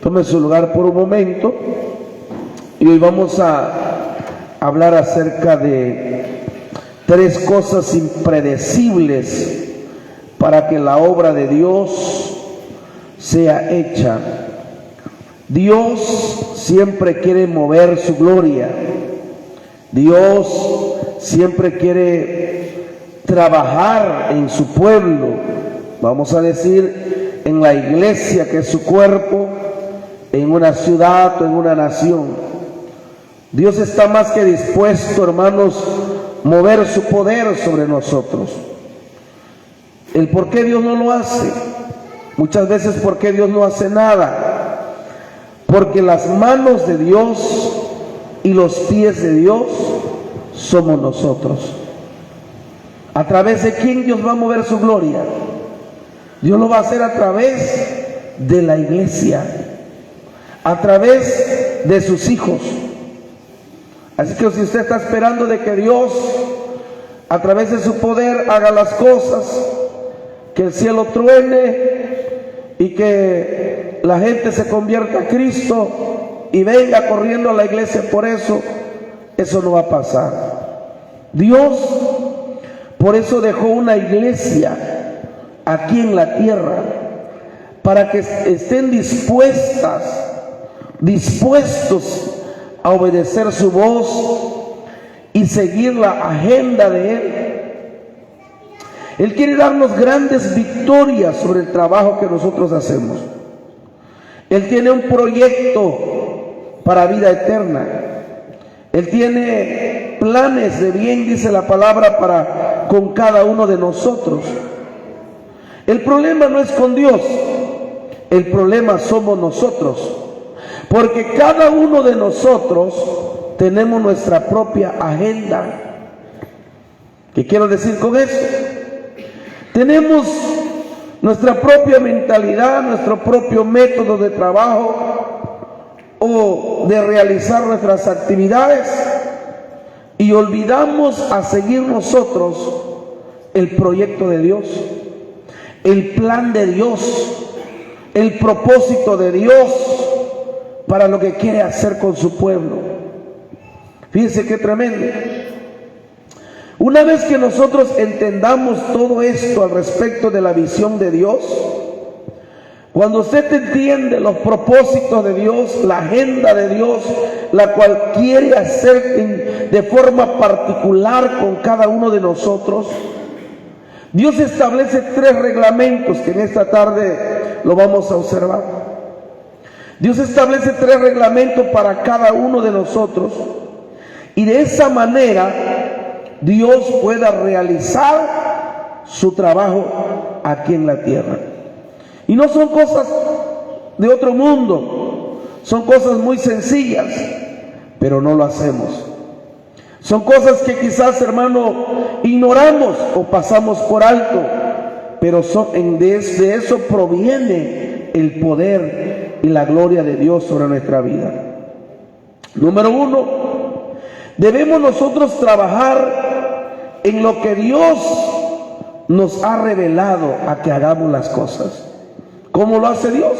Tome su lugar por un momento y hoy vamos a hablar acerca de 3 cosas impredecibles para que la obra de Dios sea hecha. Dios siempre quiere mover su gloria. Dios siempre quiere trabajar en su pueblo, vamos a decir, en la iglesia que es su cuerpo, en una ciudad o en una nación. Dios está más que dispuesto, hermanos, mover su poder sobre nosotros. El por qué Dios no lo hace, muchas veces por qué Dios no hace nada, porque las manos de Dios y los pies de Dios somos nosotros. ¿A través de quién Dios va a mover su gloria? Dios lo va a hacer a través de la iglesia, a través de sus hijos. Así que si usted está esperando de que Dios a través de su poder haga las cosas, que el cielo truene y que la gente se convierta a Cristo y venga corriendo a la iglesia por eso no va a pasar. Dios por eso dejó una iglesia aquí en la tierra, para que estén dispuestos a obedecer su voz y seguir la agenda de Él. Él quiere darnos grandes victorias sobre el trabajo que nosotros hacemos. Él tiene un proyecto para vida eterna. Él tiene planes de bien, dice la palabra, para con cada uno de nosotros. El problema no es con Dios, el problema somos nosotros, porque cada uno de nosotros tenemos nuestra propia agenda. ¿Qué quiero decir con eso? Tenemos nuestra propia mentalidad, nuestro propio método de trabajo o de realizar nuestras actividades, y olvidamos a seguir nosotros el proyecto de Dios, el plan de Dios, el propósito de Dios para lo que quiere hacer con su pueblo. Fíjense qué tremendo. Una vez que nosotros entendamos todo esto al respecto de la visión de Dios, cuando usted entiende los propósitos de Dios, la agenda de Dios, la cual quiere hacer de forma particular con cada uno de nosotros, Dios establece 3 reglamentos que en esta tarde lo vamos a observar. Dios establece 3 reglamentos para cada uno de nosotros, y de esa manera Dios pueda realizar su trabajo aquí en la tierra. Y no son cosas de otro mundo, son cosas muy sencillas, pero no lo hacemos. Son cosas que quizás, hermano, ignoramos o pasamos por alto, pero de eso proviene el poder y la gloria de Dios sobre nuestra vida. Número 1, debemos nosotros trabajar en lo que Dios nos ha revelado a que hagamos las cosas. ¿Cómo lo hace Dios?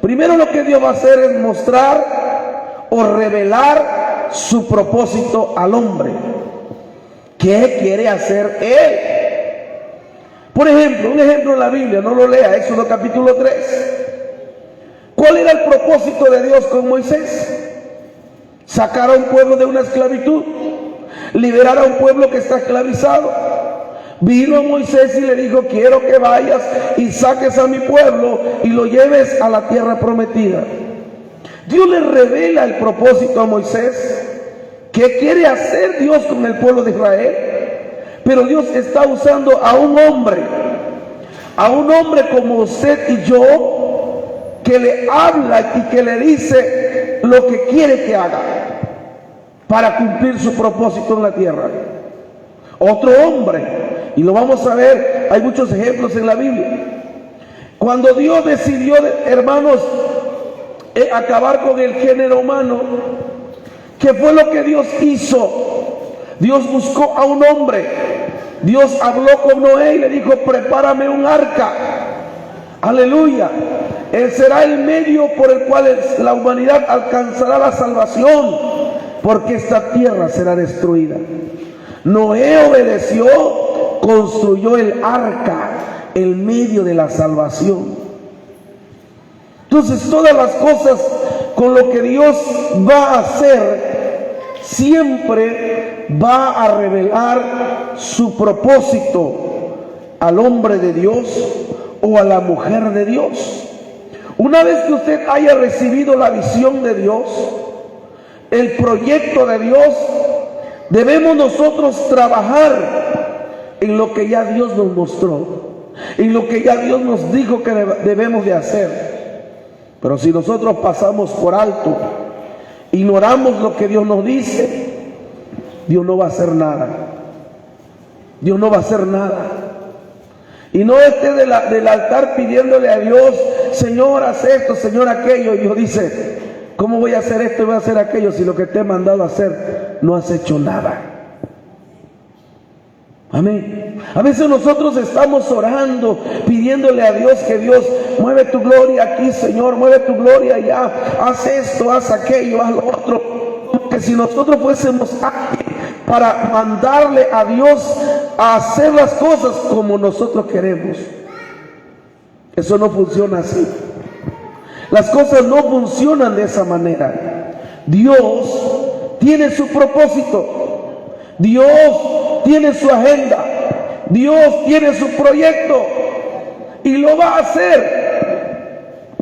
Primero, lo que Dios va a hacer es mostrar o revelar su propósito al hombre. ¿Qué quiere hacer Él? Por ejemplo, un ejemplo en la Biblia, no lo lea, Éxodo capítulo 3. ¿Cuál era el propósito de Dios con Moisés? Sacar a un pueblo de una esclavitud, liberar a un pueblo que está esclavizado. Vino Moisés y le dijo: quiero que vayas y saques a mi pueblo y lo lleves a la tierra prometida. Dios le revela el propósito a Moisés. ¿Qué quiere hacer Dios con el pueblo de Israel? Pero Dios está usando a un hombre como usted y yo, que le habla y que le dice lo que quiere que haga para cumplir su propósito en la tierra. Otro hombre, y lo vamos a ver, hay muchos ejemplos en la Biblia. Cuando Dios decidió, hermanos, acabar con el género humano, ¿qué fue lo que Dios hizo? Dios buscó a un hombre. Dios habló con Noé y le dijo: prepárame un arca. Aleluya. Él será el medio por el cual la humanidad alcanzará la salvación, porque esta tierra será destruida. Noé obedeció, construyó el arca, el medio de la salvación. Entonces, todas las cosas con lo que Dios va a hacer, siempre va a revelar su propósito al hombre de Dios o a la mujer de Dios. Una vez que usted haya recibido la visión de Dios, el proyecto de Dios, debemos nosotros trabajar en lo que ya Dios nos mostró, en lo que ya Dios nos dijo que debemos de hacer. Pero si nosotros pasamos por alto, ignoramos lo que Dios nos dice, Dios no va a hacer nada. Dios no va a hacer nada. Y no esté del altar pidiéndole a Dios, Señor, haz esto, Señor, aquello. Y Dios dice, ¿cómo voy a hacer esto y voy a hacer aquello si lo que te he mandado a hacer no has hecho nada? Amén. A veces nosotros estamos orando, pidiéndole a Dios que Dios mueve tu gloria aquí, Señor, mueve tu gloria allá, haz esto, haz aquello, haz lo otro. Porque si nosotros fuésemos aquí para mandarle a Dios a hacer las cosas como nosotros queremos, eso no funciona así. Las cosas no funcionan de esa manera. Dios tiene su propósito. Dios tiene su agenda. Dios tiene su proyecto. Y lo va a hacer.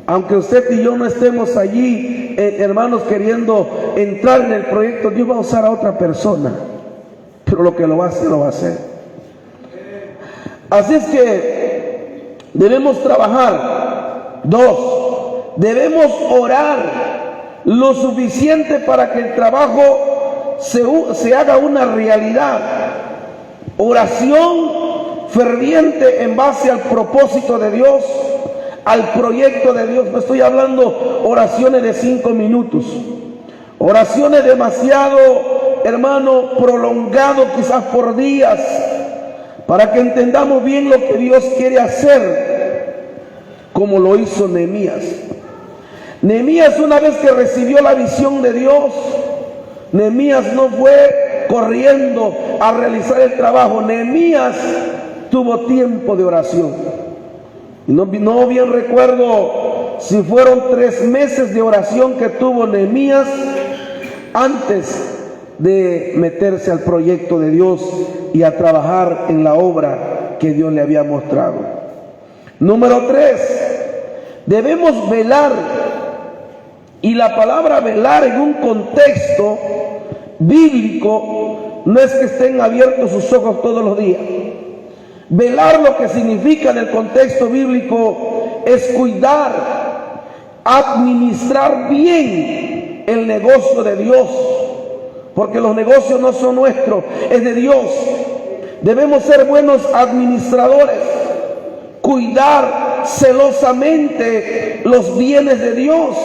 Aunque usted y yo no estemos allí, hermanos, queriendo entrar en el proyecto, Dios va a usar a otra persona. Pero lo que lo va a hacer, lo va a hacer. Así es que debemos trabajar. 2, debemos orar lo suficiente para que el trabajo se haga una realidad. Oración ferviente en base al propósito de Dios, al proyecto de Dios. No estoy hablando oraciones de 5 minutos, oraciones demasiado, hermano, prolongado, quizás por días, para que entendamos bien lo que Dios quiere hacer, como lo hizo Nehemías. Nehemías, una vez que recibió la visión de Dios, Nehemías no fue corriendo a realizar el trabajo. Nehemías tuvo tiempo de oración. No bien recuerdo si fueron 3 meses de oración que tuvo Nehemías antes de meterse al proyecto de Dios y a trabajar en la obra que Dios le había mostrado. Número 3, debemos velar. Y la palabra velar en un contexto bíblico no es que estén abiertos sus ojos todos los días. Velar, lo que significa en el contexto bíblico, es cuidar, administrar bien el negocio de Dios, porque los negocios no son nuestros, es de Dios. Debemos ser buenos administradores, cuidar celosamente los bienes de Dios,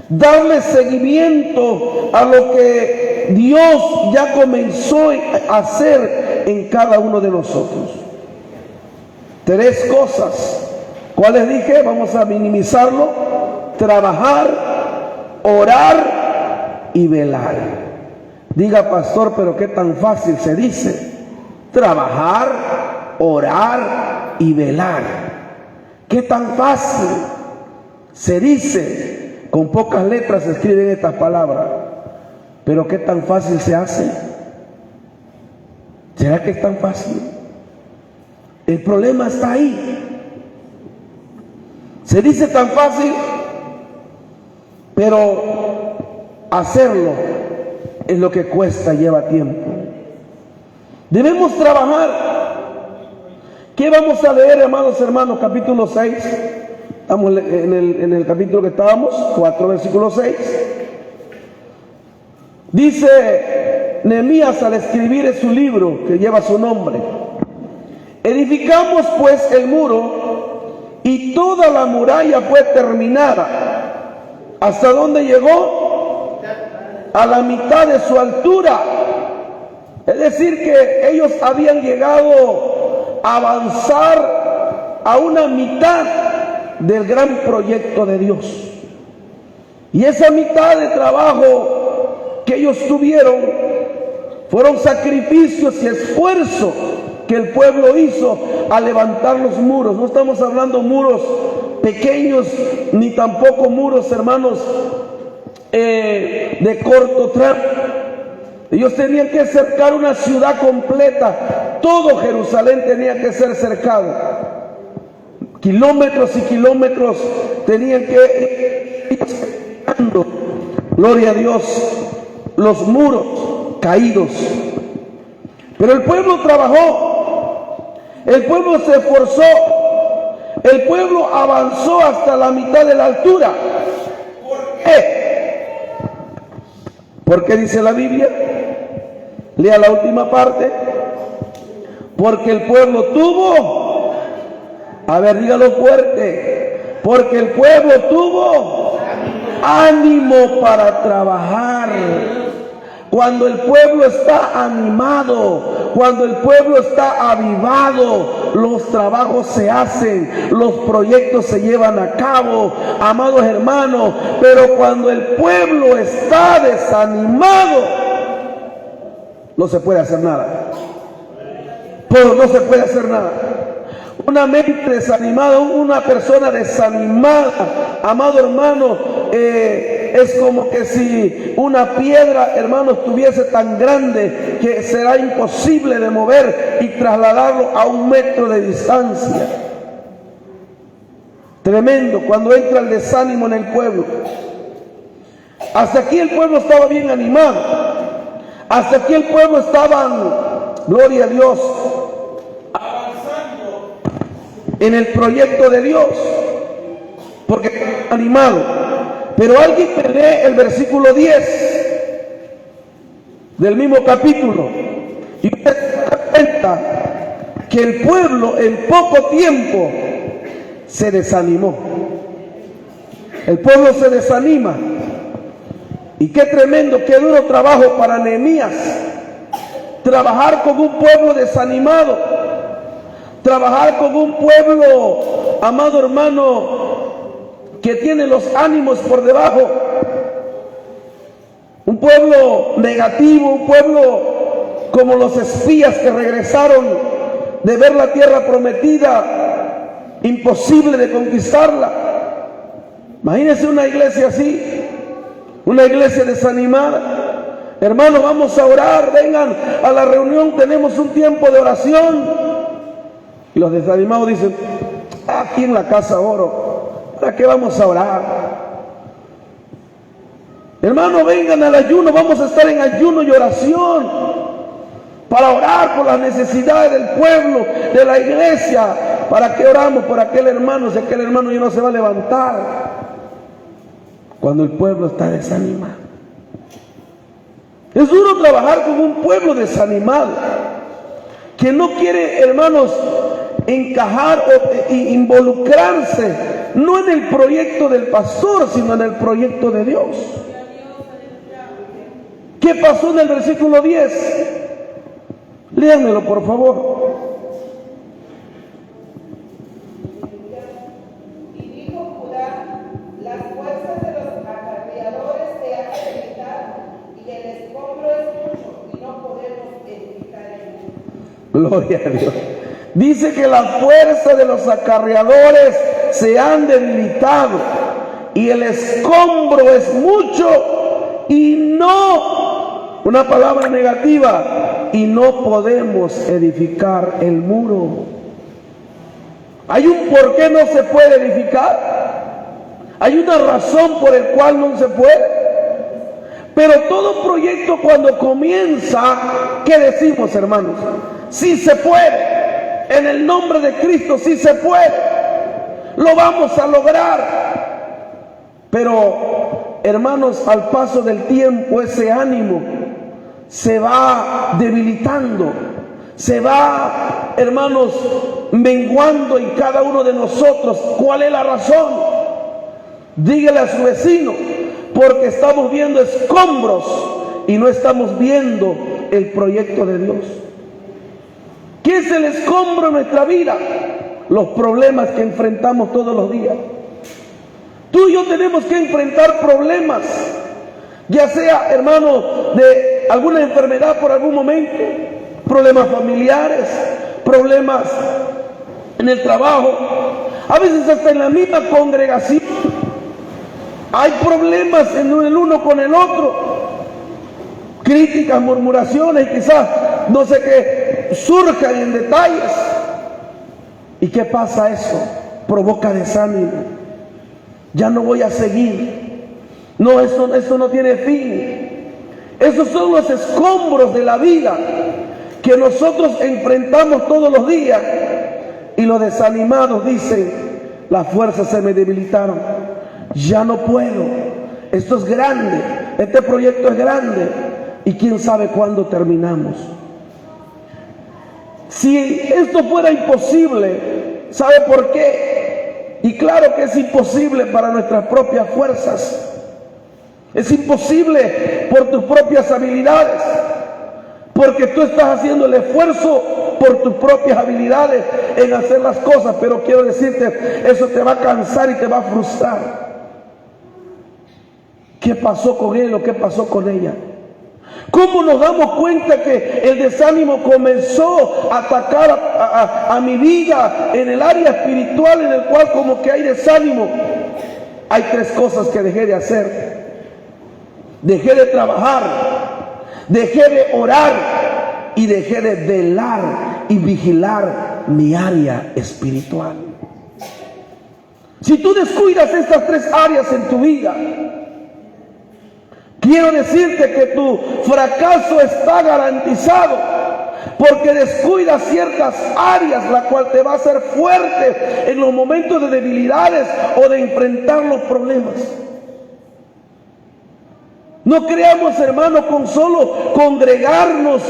darle seguimiento a lo que Dios ya comenzó a hacer en cada uno de nosotros. 3 cosas. ¿Cuáles dije? Vamos a minimizarlo: trabajar, orar y velar. Diga, pastor, pero qué tan fácil se dice. Trabajar, orar y velar. Qué tan fácil se dice. Con pocas letras se escriben estas palabras, pero qué tan fácil se hace. ¿Será que es tan fácil? El problema está ahí. Se dice tan fácil, pero hacerlo es lo que cuesta, lleva tiempo. Debemos trabajar. ¿Qué vamos a leer, amados hermanos? Capítulo 6. Estamos en el capítulo que estábamos, 4, versículo 6. Dice Nehemías al escribir en su libro que lleva su nombre: edificamos pues el muro y toda la muralla fue terminada. ¿Hasta dónde llegó? A la mitad de su altura. Es decir, que ellos habían llegado a avanzar a una mitad del gran proyecto de Dios. Y esa mitad de trabajo que ellos tuvieron fueron sacrificios y esfuerzo que el pueblo hizo al levantar los muros. No estamos hablando muros pequeños, ni tampoco muros, hermanos, de corto tramo. Ellos tenían que cercar una ciudad completa. Todo Jerusalén tenía que ser cercado. Kilómetros y kilómetros tenían que ir cercando, gloria a Dios, los muros caídos. Pero el pueblo trabajó, el pueblo se esforzó, el pueblo avanzó hasta la mitad de la altura. ¿Por qué? Porque dice la Biblia, lea la última parte, porque el pueblo tuvo, a ver, dígalo fuerte, porque el pueblo tuvo ánimo para trabajar. Cuando el pueblo está animado, cuando el pueblo está avivado, los trabajos se hacen, los proyectos se llevan a cabo, amados hermanos. Pero cuando el pueblo está desanimado, no se puede hacer nada. Pues no se puede hacer nada. Una mente desanimada, una persona desanimada, amado hermano, es como que si una piedra, hermano, estuviese tan grande que será imposible de mover y trasladarlo a 1 metro de distancia. Tremendo cuando entra el desánimo en el pueblo. Hasta aquí el pueblo estaba bien animado. Hasta aquí el pueblo estaba, gloria a Dios, en el proyecto de Dios, porque animado. Pero alguien me lee el versículo 10 del mismo capítulo y usted se da cuenta que el pueblo en poco tiempo se desanimó. El pueblo se desanima. Y qué tremendo, qué duro trabajo para Nehemías trabajar con un pueblo desanimado, trabajar con un pueblo, amado hermano, que tiene los ánimos por debajo, un pueblo negativo, un pueblo como los espías que regresaron de ver la tierra prometida, imposible de conquistarla. Imagínense una iglesia así, una iglesia desanimada. Hermanos, vamos a orar, vengan a la reunión, tenemos un tiempo de oración. Y los desanimados dicen, aquí en la casa oro, ¿para qué vamos a orar? Hermanos, vengan al ayuno, vamos a estar en ayuno y oración para orar por las necesidades del pueblo, de la iglesia. ¿Para qué oramos por aquel hermano si aquel hermano ya no se va a levantar? Cuando el pueblo está desanimado. Es duro trabajar con un pueblo desanimado, que no quiere, hermanos, encajar o involucrarse, no en el proyecto del pastor, sino en el proyecto de Dios. ¿Qué pasó en el versículo 10? Léanmelo, por favor. Gloria a Dios. Dice que la fuerza de los acarreadores se han debilitado y el escombro es mucho y no, una palabra negativa, y no podemos edificar el muro. ¿Hay un por qué no se puede edificar? ¿Hay una razón por el cual no se puede? Pero todo proyecto cuando comienza, ¿qué decimos, hermanos? Sí se puede. En el nombre de Cristo sí se puede. Lo vamos a lograr. Pero, hermanos, al paso del tiempo ese ánimo se va debilitando. Se va, hermanos, menguando en cada uno de nosotros. ¿Cuál es la razón? Dígale a su vecino, porque estamos viendo escombros y no estamos viendo el proyecto de Dios. ¿Qué es el escombro en nuestra vida? los problemas que enfrentamos todos los días. Tú y yo tenemos que enfrentar problemas, ya sea, hermano, de alguna enfermedad por algún momento, problemas familiares, problemas en el trabajo, a veces hasta en la misma congregación hay problemas en el uno con el otro, críticas, murmuraciones, quizás no sé qué surjan en detalles. ¿Y qué pasa eso? Provoca desánimo. Ya no voy a seguir. No, eso no tiene fin. Esos son los escombros de la vida que nosotros enfrentamos todos los días. Y los desanimados dicen: las fuerzas se me debilitaron, ya no puedo, esto es grande, este proyecto es grande, y quién sabe cuándo terminamos. Si esto fuera imposible, ¿sabe por qué? Y claro que es imposible para nuestras propias fuerzas, es imposible por tus propias habilidades, porque tú estás haciendo el esfuerzo por tus propias habilidades en hacer las cosas, pero quiero decirte, eso te va a cansar y te va a frustrar. ¿Qué pasó con él o qué pasó con ella? ¿Cómo nos damos cuenta que el desánimo comenzó a atacar a mi vida en el área espiritual, en el cual como que hay desánimo? Hay tres cosas que dejé de hacer. Dejé de trabajar, dejé de orar y dejé de velar y vigilar mi área espiritual. Si tú descuidas estas tres áreas en tu vida, quiero decirte que tu fracaso está garantizado, porque descuidas ciertas áreas, la cual te va a hacer fuerte en los momentos de debilidades o de enfrentar los problemas. No creamos, hermanos, con solo congregarnos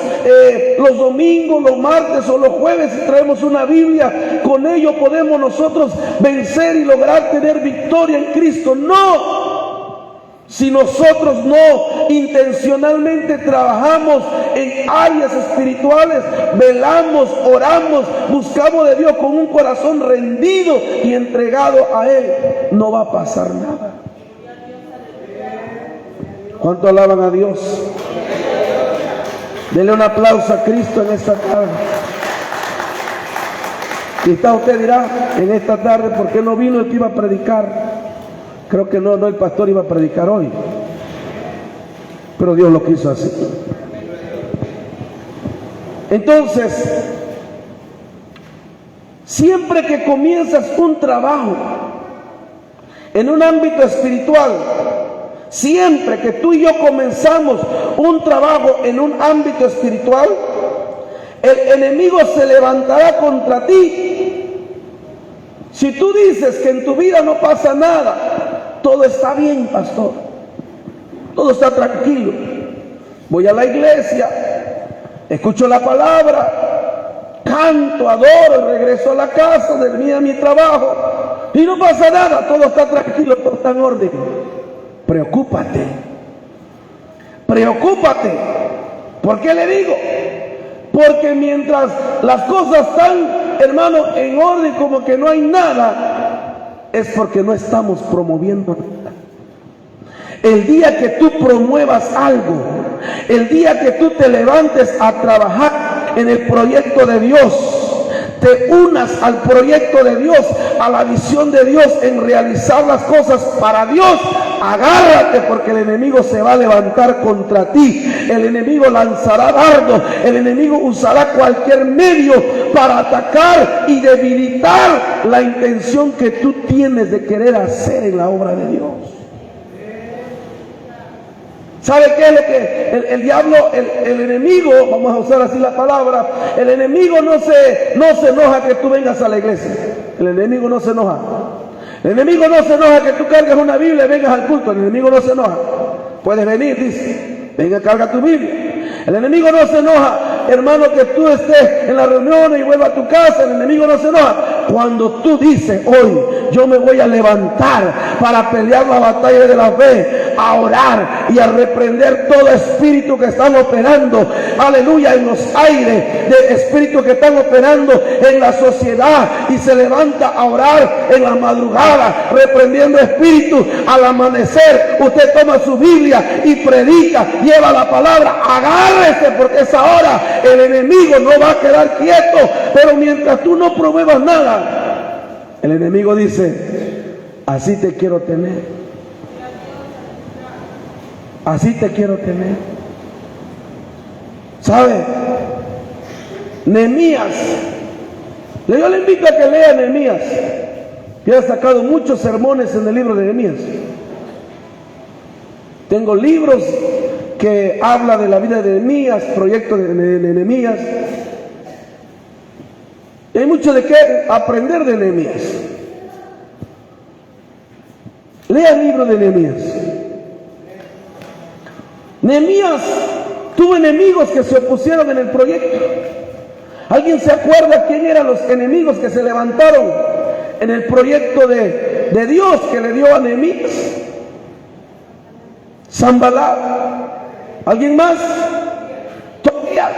los domingos, los martes o los jueves y traemos una Biblia, con ello podemos nosotros vencer y lograr tener victoria en Cristo. No, si nosotros no intencionalmente trabajamos en áreas espirituales, velamos, oramos, buscamos de Dios con un corazón rendido y entregado a Él, no va a pasar nada. ¿Cuánto alaban a Dios? Dele un aplauso a Cristo en esta tarde. Quizá usted dirá en esta tarde: ¿por qué no vino el que iba a predicar? Creo que no, el pastor iba a predicar hoy, pero Dios lo quiso así. Entonces, siempre que comienzas un trabajo en un ámbito espiritual, siempre que tú y yo comenzamos un trabajo en un ámbito espiritual, el enemigo se levantará contra ti. Si tú dices que en tu vida no pasa nada, todo está bien, pastor, todo está tranquilo, voy a la iglesia, escucho la palabra, canto, adoro, regreso a la casa, termino mi trabajo y no pasa nada, todo está tranquilo, todo está en orden. Preocúpate. ¿Por qué le digo? Porque mientras las cosas están, hermano, en orden, como que no hay nada, es porque no estamos promoviendo nada. El día que tú promuevas algo, el día que tú te levantes a trabajar en el proyecto de Dios, te unas al proyecto de Dios, a la visión de Dios en realizar las cosas para Dios, agárrate, porque el enemigo se va a levantar contra ti. El enemigo lanzará dardos, el enemigo usará cualquier medio para atacar y debilitar la intención que tú tienes de querer hacer en la obra de Dios. ¿Sabe qué es lo que el diablo, el enemigo, vamos a usar así la palabra, el enemigo no se enoja que tú vengas a la iglesia? El enemigo no se enoja. El enemigo no se enoja que tú cargues una Biblia y vengas al culto. El enemigo no se enoja. Puedes venir, dice, venga, carga tu Biblia. El enemigo no se enoja, hermano, que tú estés en la reunión y vuelvas a tu casa. El enemigo no se enoja cuando tú dices: hoy yo me voy a levantar para pelear la batalla de la fe, a orar y a reprender todo espíritu que están operando, aleluya, en los aires, de espíritus que están operando en la sociedad, y se levanta a orar en la madrugada, reprendiendo espíritus. Al amanecer usted toma su Biblia y predica, lleva la palabra. Agárrese, porque esa hora el enemigo no va a quedar quieto. Pero mientras tú no promuevas nada, el enemigo dice: así te quiero tener, así te quiero tener. ¿Sabe? Nehemías, yo le invito a que lea Nehemías. Yo he sacado muchos sermones en el libro de Nehemías. Tengo libros que habla de la vida de Nehemías, proyectos de Nehemías. Y hay mucho de qué aprender de Nehemías. Lea el libro de Nehemías. Nehemías tuvo enemigos que se opusieron en el proyecto. ¿Alguien se acuerda quién eran los enemigos que se levantaron en el proyecto de Dios que le dio a Nehemías? Sanballat. ¿Alguien más? Tobías.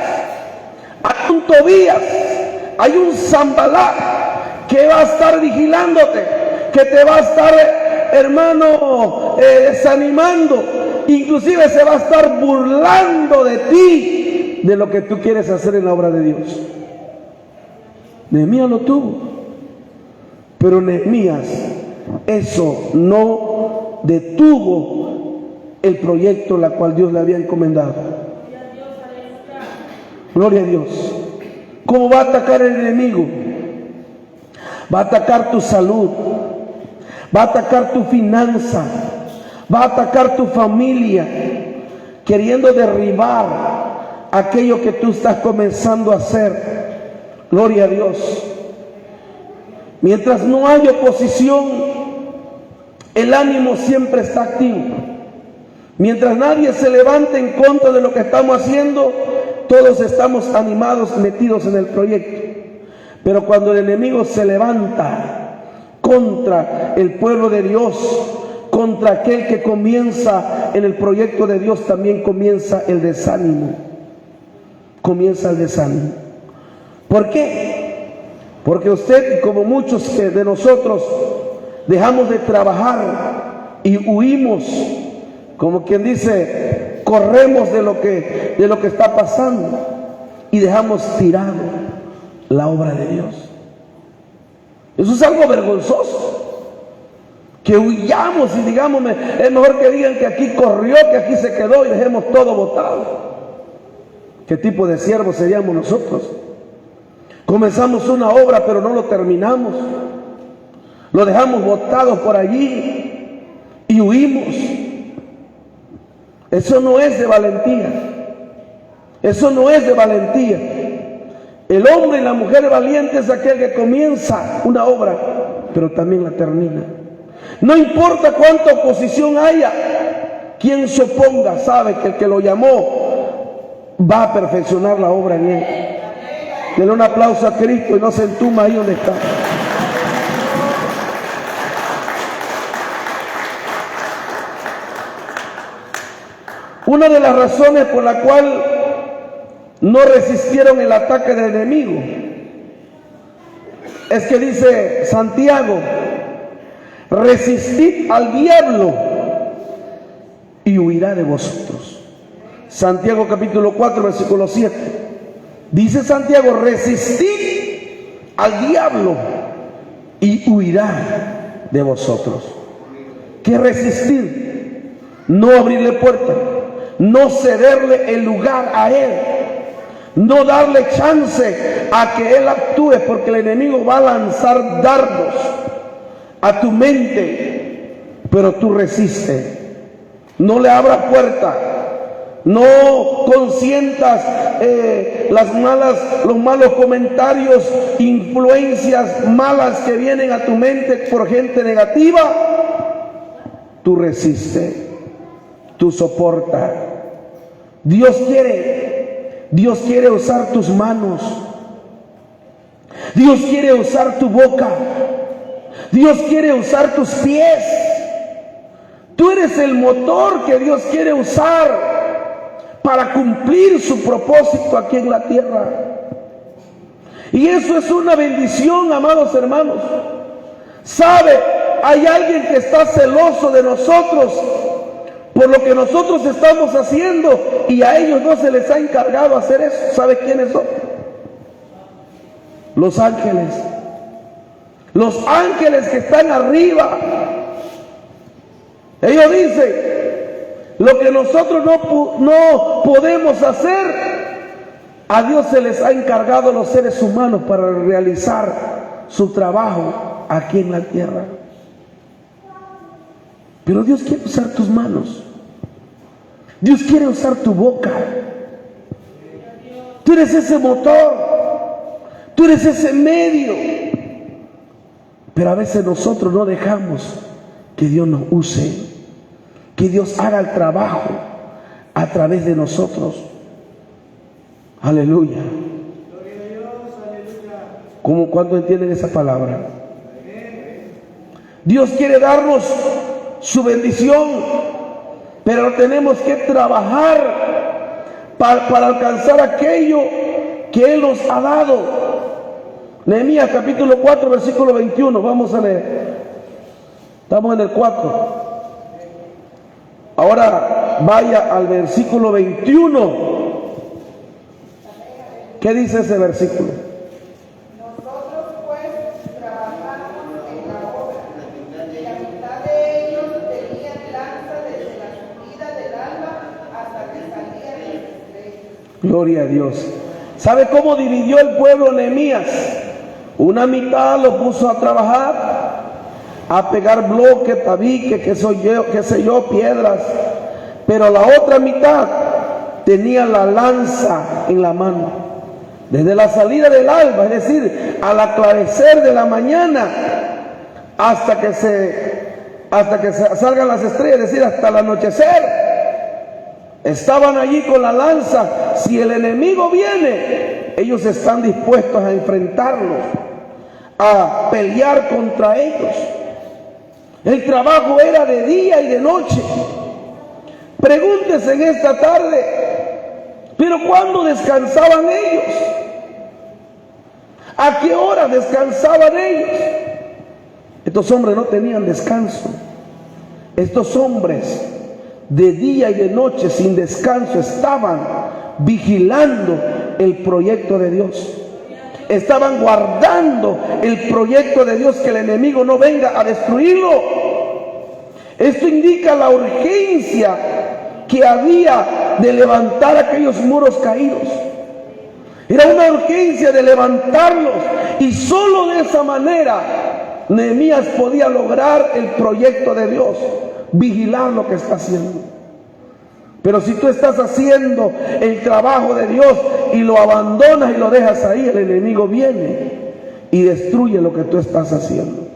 Hay un Tobías, hay un Sanballat que va a estar vigilándote, que te va a estar, hermano, desanimando, inclusive se va a estar burlando de ti, de lo que tú quieres hacer en la obra de Dios. Nehemías lo tuvo, pero Nehemías, eso no detuvo el proyecto la cual Dios le había encomendado. Gloria a Dios. ¿Cómo va a atacar el enemigo? Va a atacar tu salud, va a atacar tu finanza, va a atacar tu familia, queriendo derribar aquello que tú estás comenzando a hacer. Gloria a Dios. Mientras no hay oposición, el ánimo siempre está activo. Mientras nadie se levante en contra de lo que estamos haciendo, todos estamos animados, metidos en el proyecto. Pero cuando el enemigo se levanta contra el pueblo de Dios, contra aquel que comienza en el proyecto de Dios, también comienza el desánimo. Comienza el desánimo. ¿Por qué? Porque usted, como muchos de nosotros, dejamos de trabajar y huimos, como quien dice, corremos de lo que está pasando, y dejamos tirado la obra de Dios. Eso es algo vergonzoso, que huyamos y digamos, es mejor que digan que aquí corrió, que aquí se quedó, y dejemos todo botado. ¿Qué tipo de siervos seríamos nosotros? Comenzamos una obra pero no lo terminamos, lo dejamos botado por allí y huimos. Eso no es de valentía. Eso no es de valentía. El hombre y la mujer valiente es aquel que comienza una obra, pero también la termina. No importa cuánta oposición haya, quien se oponga sabe que el que lo llamó va a perfeccionar la obra en él. Denle un aplauso a Cristo y no se entuma ahí donde está. Una de las razones por la cual no resistieron el ataque del enemigo es que dice Santiago: resistid al diablo y huirá de vosotros. Santiago capítulo 4 versículo 7. Dice Santiago: resistid al diablo y huirá de vosotros. ¿Qué resistir? No abrirle puerta, no cederle el lugar a él, no darle chance a que él actúe, porque el enemigo va a lanzar dardos a tu mente, pero tú resistes. No le abras puerta, no consientas los malos comentarios, influencias malas que vienen a tu mente por gente negativa. Tú resistes, tú soportas. Dios quiere usar tus manos, Dios quiere usar tu boca, Dios quiere usar tus pies. Tú eres el motor que Dios quiere usar para cumplir su propósito aquí en la tierra. Y eso es una bendición, amados hermanos. ¿Sabe? Hay alguien que está celoso de nosotros por lo que nosotros estamos haciendo, y a ellos no se les ha encargado hacer eso. ¿Sabe quiénes son? Los ángeles. Los ángeles que están arriba. Ellos dicen, lo que nosotros no podemos hacer, a Dios se les ha encargado a los seres humanos para realizar su trabajo aquí en la tierra. Pero Dios quiere usar tus manos. Dios quiere usar tu boca. Tú eres ese motor. Tú eres ese medio. Pero a veces nosotros no dejamos que Dios nos use, que Dios haga el trabajo a través de nosotros. Aleluya. ¿Cómo, cuánto entienden esa palabra? Dios quiere darnos su bendición, pero tenemos que trabajar para alcanzar aquello que Él nos ha dado. Nehemías capítulo 4 versículo 21, vamos a leer. Estamos en el 4. Ahora vaya al versículo 21. ¿Qué dice ese versículo? Nosotros pues trabajamos en la obra, y la mitad de ellos tenían lanza desde la subida del alba hasta que salían las estrellas. Gloria a Dios. ¿Sabe cómo dividió el pueblo Nehemías? Una mitad lo puso a trabajar, a pegar bloques, tabiques, qué sé yo, piedras. Pero la otra mitad tenía la lanza en la mano. Desde la salida del alba, es decir, al aclarecer de la mañana, hasta que salgan las estrellas, es decir, hasta el anochecer, estaban allí con la lanza. Si el enemigo viene, ellos están dispuestos a enfrentarlos, a pelear contra ellos. El trabajo era de día y de noche. Pregúntese en esta tarde, ¿pero cuándo descansaban ellos? ¿A qué hora descansaban ellos? Estos hombres no tenían descanso. Estos hombres de día y de noche sin descanso estaban vigilando el proyecto de Dios. Estaban guardando el proyecto de Dios, que el enemigo no venga a destruirlo. Esto indica la urgencia que había de levantar aquellos muros caídos. Era una urgencia de levantarlos, y solo de esa manera Nehemías podía lograr el proyecto de Dios, vigilar lo que está haciendo. Pero si tú estás haciendo el trabajo de Dios y lo abandonas y lo dejas ahí, el enemigo viene y destruye lo que tú estás haciendo.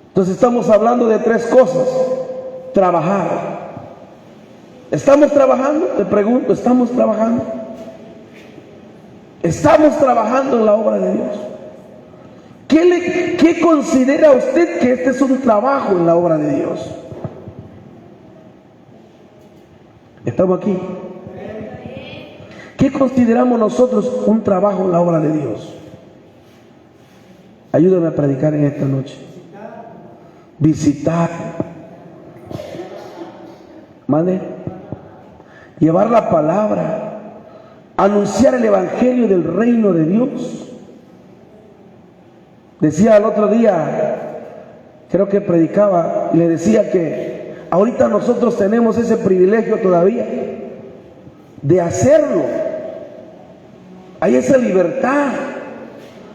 Entonces estamos hablando de tres cosas. Trabajar. ¿Estamos trabajando? Te pregunto, ¿estamos trabajando? ¿Estamos trabajando en la obra de Dios? ¿Qué considera usted que este es un trabajo en la obra de Dios? ¿Estamos aquí? ¿Qué consideramos nosotros un trabajo en la obra de Dios? Ayúdame a predicar en esta noche. Visitar. ¿Mande? Llevar la palabra. Anunciar el evangelio del reino de Dios. Decía el otro día, creo que predicaba, y le decía que ahorita nosotros tenemos ese privilegio todavía de hacerlo. Hay esa libertad,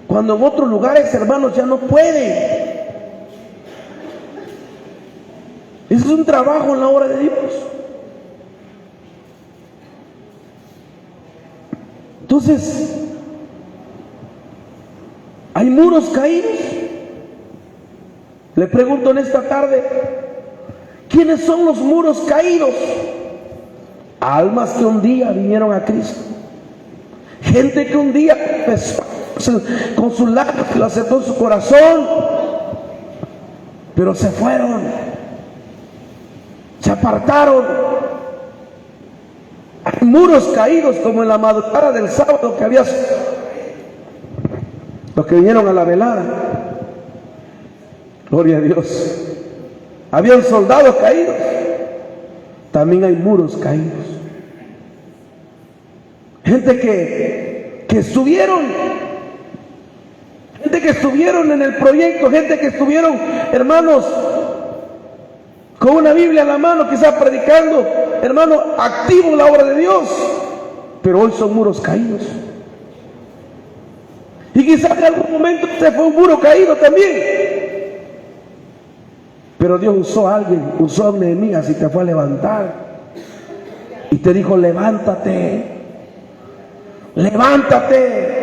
cuando en otros lugares, hermanos, ya no pueden. Eso es un trabajo en la obra de Dios. Entonces, hay muros caídos. Le pregunto en esta tarde, ¿quiénes son los muros caídos? Almas que un día vinieron a Cristo. Gente que un día empezó con sus labios, lo aceptó en su corazón, pero se fueron, se apartaron. Hay muros caídos como en la madrugada del sábado que había los que vinieron a la velada. Gloria a Dios. Habían soldados caídos. También hay muros caídos. Gente que estuvieron en el proyecto, gente que estuvieron, hermanos, con una Biblia en la mano, quizás predicando, hermano, activo en la obra de Dios, pero hoy son muros caídos. Y quizás en algún momento usted fue un muro caído también, pero Dios usó a alguien, usó a Nehemías y te fue a levantar y te dijo: levántate, levántate,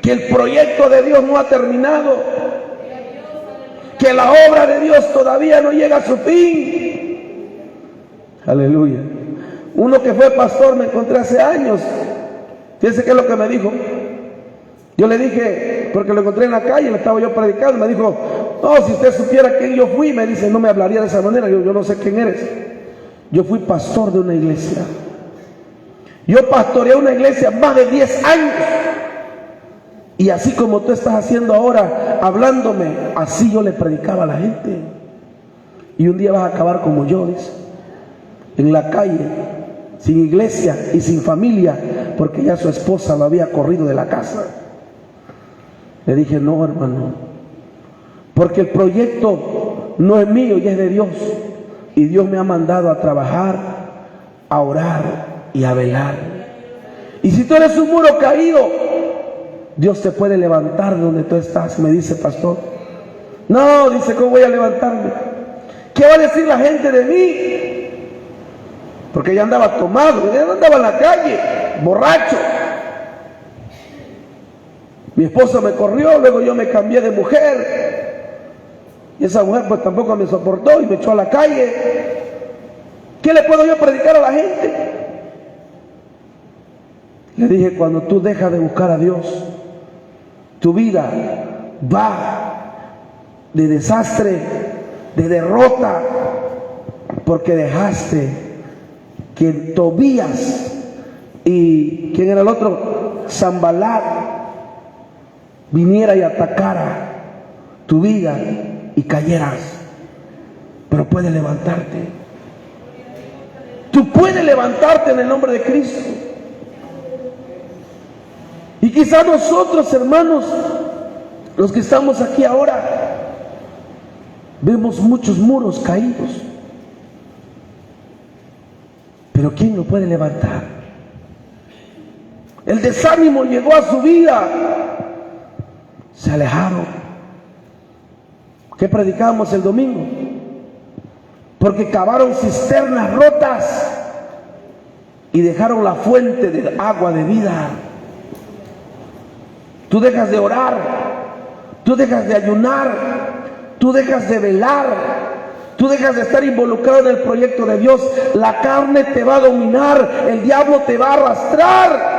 que el proyecto de Dios no ha terminado, que la obra de Dios todavía no llega a su fin. Aleluya. Uno que fue pastor me encontré hace años. Fíjense qué es lo que me dijo. Yo le dije, porque lo encontré en la calle, le estaba yo predicando, me dijo: no, si usted supiera quién yo fui, me dice, no me hablaría de esa manera. Yo no sé quién eres. Yo fui pastor de una iglesia. Yo pastoreé una iglesia más de 10 años. Y así como tú estás haciendo ahora, hablándome, así yo le predicaba a la gente. Y un día vas a acabar como yo, dice, en la calle, sin iglesia y sin familia, porque ya su esposa lo había corrido de la casa. Le dije: no, hermano, porque el proyecto no es mío y es de Dios. Y Dios me ha mandado a trabajar, a orar y a velar. Y si tú eres un muro caído, Dios te puede levantar de donde tú estás. Me dice: pastor, no, dice, ¿cómo voy a levantarme? ¿Qué va a decir la gente de mí? Porque ya andaba tomado, ya andaba en la calle, borracho. Mi esposa me corrió, luego yo me cambié de mujer. Y esa mujer pues tampoco me soportó y me echó a la calle. ¿Qué le puedo yo predicar a la gente? Le dije: cuando tú dejas de buscar a Dios, tu vida va de desastre, de derrota, porque dejaste que Tobías y ¿quién era el otro? Sanbalat viniera y atacara tu vida y cayeras. Pero puedes levantarte. Tú puedes levantarte en el nombre de Cristo. Y quizás nosotros, hermanos, los que estamos aquí ahora, vemos muchos muros caídos. Pero ¿quién lo puede levantar? El desánimo llegó a su vida. Se alejaron. ¿Qué predicamos el domingo? Porque cavaron cisternas rotas y dejaron la fuente del agua de vida. Tú dejas de orar, tú dejas de ayunar, tú dejas de velar, tú dejas de estar involucrado en el proyecto de Dios. La carne te va a dominar, el diablo te va a arrastrar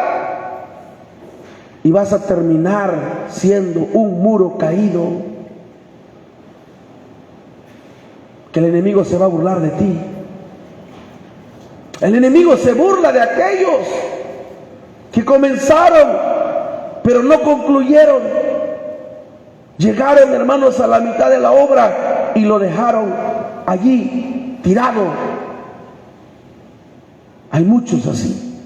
y vas a terminar siendo un muro caído, que el enemigo se va a burlar de ti. El enemigo se burla de aquellos que comenzaron pero no concluyeron. Llegaron, hermanos, a la mitad de la obra y lo dejaron allí tirado. Hay muchos así.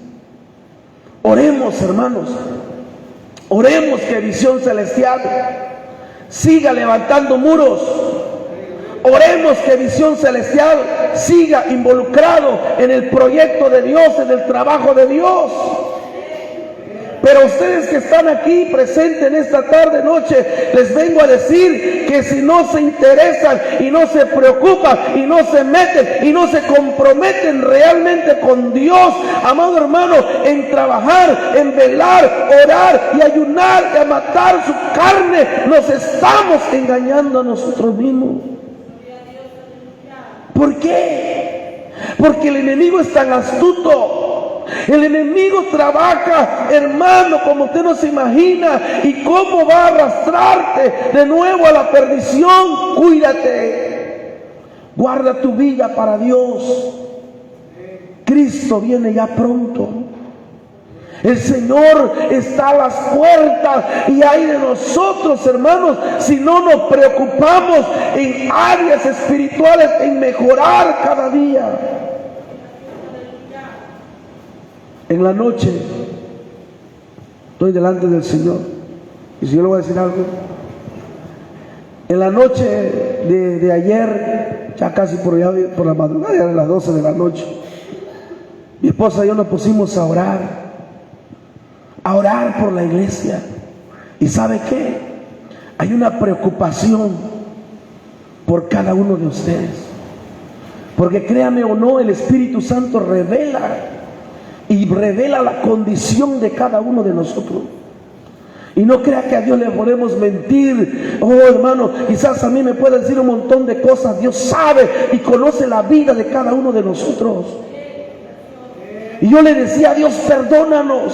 Oremos, hermanos, oremos que Visión Celestial siga levantando muros. Oremos que Visión Celestial siga involucrado en el proyecto de Dios, en el trabajo de Dios. Pero ustedes que están aquí presentes en esta tarde, noche, les vengo a decir que si no se interesan y no se preocupan y no se meten y no se comprometen realmente con Dios, amado hermano, en trabajar, en velar, orar y ayunar y a matar su carne, nos estamos engañando a nosotros mismos. ¿Por qué? Porque el enemigo es tan astuto El enemigo trabaja, hermano, como usted no se imagina. ¿Y cómo va a arrastrarte de nuevo a la perdición? Cuídate. Guarda tu vida para Dios. Cristo viene ya pronto. El Señor está a las puertas y hay de nosotros, hermanos, si no nos preocupamos en áreas espirituales, en mejorar cada día. En la noche estoy delante del Señor y si yo le voy a decir algo, en la noche de ayer, ya casi por la madrugada, ya de las 12 de la noche, mi esposa y yo nos pusimos a orar por la iglesia. ¿Y sabe qué? Hay una preocupación por cada uno de ustedes, porque créame o no, el Espíritu Santo revela la condición de cada uno de nosotros. Y no crea que a Dios le podemos mentir. Oh, hermano, quizás a mí me puede decir un montón de cosas. Dios sabe y conoce la vida de cada uno de nosotros. Y yo le decía a Dios, perdónanos,